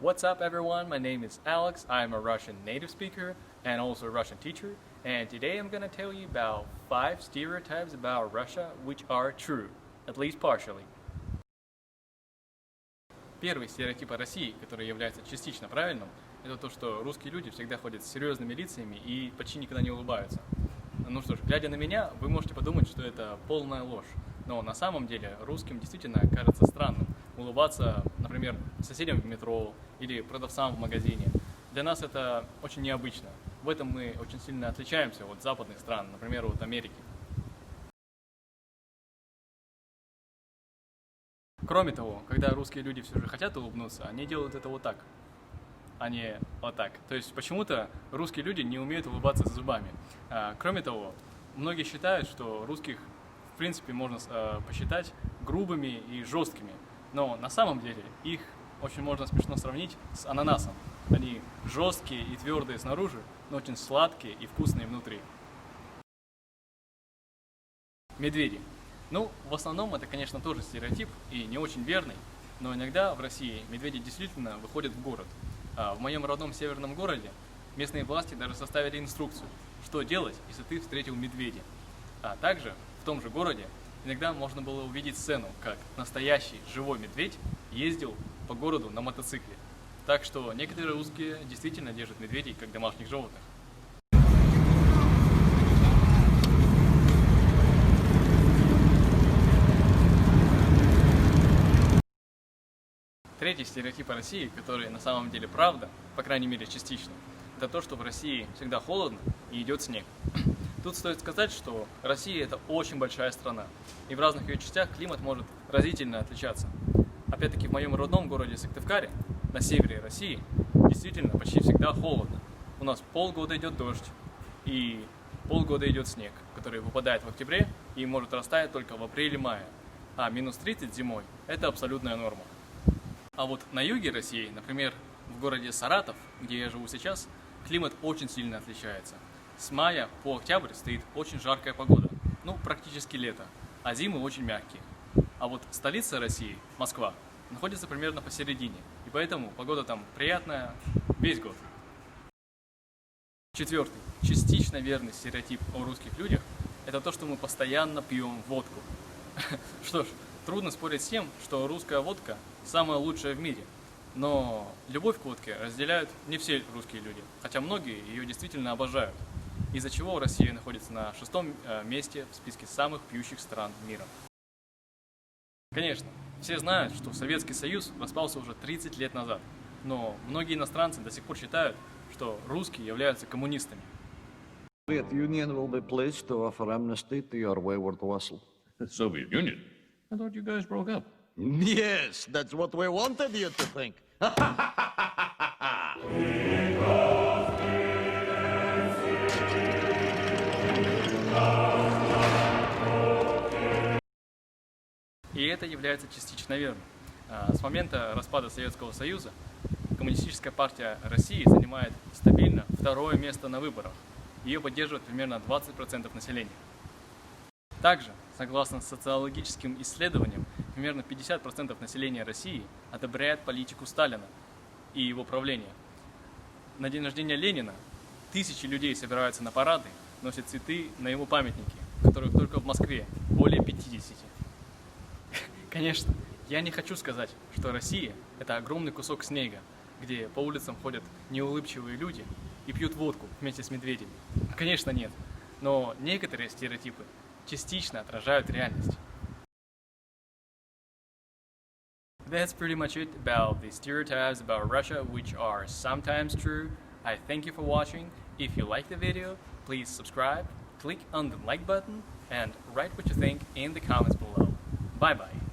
What's up everyone, my name is Alex, I'm a Russian native speaker and also a Russian teacher, and today I'm gonna tell you about 5 stereotypes about Russia which are true, at least partially. Первый стереотип о России, который является частично правильным, это то, что русские люди всегда ходят с серьезными лицами и почти никогда не улыбаются. Ну что ж, глядя на меня, вы можете подумать, что это полная ложь. Но на самом деле русским действительно кажется странным улыбаться, например, соседям в метро или продавцам в магазине. Для нас это очень необычно. В этом мы очень сильно отличаемся от западных стран, например, от Америки. Кроме того, когда русские люди все же хотят улыбнуться, они делают это вот так, а не вот так. То есть почему-то русские люди не умеют улыбаться с зубами. Кроме того, многие считают, что русских в принципе можно посчитать грубыми и жесткими. Но на самом деле их очень можно смешно сравнить с ананасом. Они жесткие и твердые снаружи, но очень сладкие и вкусные внутри. Медведи. Ну, в основном это, конечно, тоже стереотип и не очень верный, но иногда в России медведи действительно выходят в город. В моем родном северном городе местные власти даже составили инструкцию, что делать, если ты встретил медведя. А также в том же городе иногда можно было увидеть сцену, как настоящий живой медведь ездил по городу на мотоцикле. Так что некоторые русские действительно держат медведей как домашних животных. Третий стереотип о России, который на самом деле правда, по крайней мере частично, это то, что в России всегда холодно и идет снег. Тут стоит сказать, что Россия это очень большая страна, и в разных ее частях климат может разительно отличаться. Опять-таки в моем родном городе Сыктывкаре, на севере России, действительно почти всегда холодно. У нас полгода идет дождь и полгода идет снег, который выпадает в октябре и может растаять только в апреле-мае. А минус 30 зимой – это абсолютная норма. А вот на юге России, например, в городе Саратов, где я живу сейчас, климат очень сильно отличается. С мая по октябрь стоит очень жаркая погода, ну практически лето, а зимы очень мягкие. А вот столица России, Москва, находится примерно посередине, и поэтому погода там приятная весь год. Четвертый, частично верный стереотип о русских людях – это то, что мы постоянно пьем водку. Что ж, трудно спорить с тем, что русская водка самая лучшая в мире. Но любовь к водке разделяют не все русские люди, хотя многие ее действительно обожают, из-за чего Россия находится на 6-м месте в списке самых пьющих стран мира. Конечно, все знают, что Советский Союз распался уже 30 лет назад, но многие иностранцы до сих пор считают, что русские являются коммунистами. Soviet Union will be pleased to offer amnesty to your wayward vassal. The Soviet Union? I thought you guys broke up. Yes, that's what we wanted you to think. И это является частично верным. С момента распада Советского Союза Коммунистическая партия России занимает стабильно 2-е место на выборах. Ее поддерживает примерно 20% населения. Также, согласно социологическим исследованиям, примерно 50% населения России одобряет политику Сталина и его правление. На день рождения Ленина тысячи людей собираются на парады, носят цветы на его памятники, которых только в Москве более 50. Конечно, я не хочу сказать, что Россия – это огромный кусок снега, где по улицам ходят неулыбчивые люди и пьют водку вместе с медведями. Конечно, нет, но некоторые стереотипы частично отражают реальность. That's pretty much it about the stereotypes about Russia which are sometimes true. I thank you for watching. If you like the video, please subscribe, click on the like button and write what you think in the comments below. Bye bye.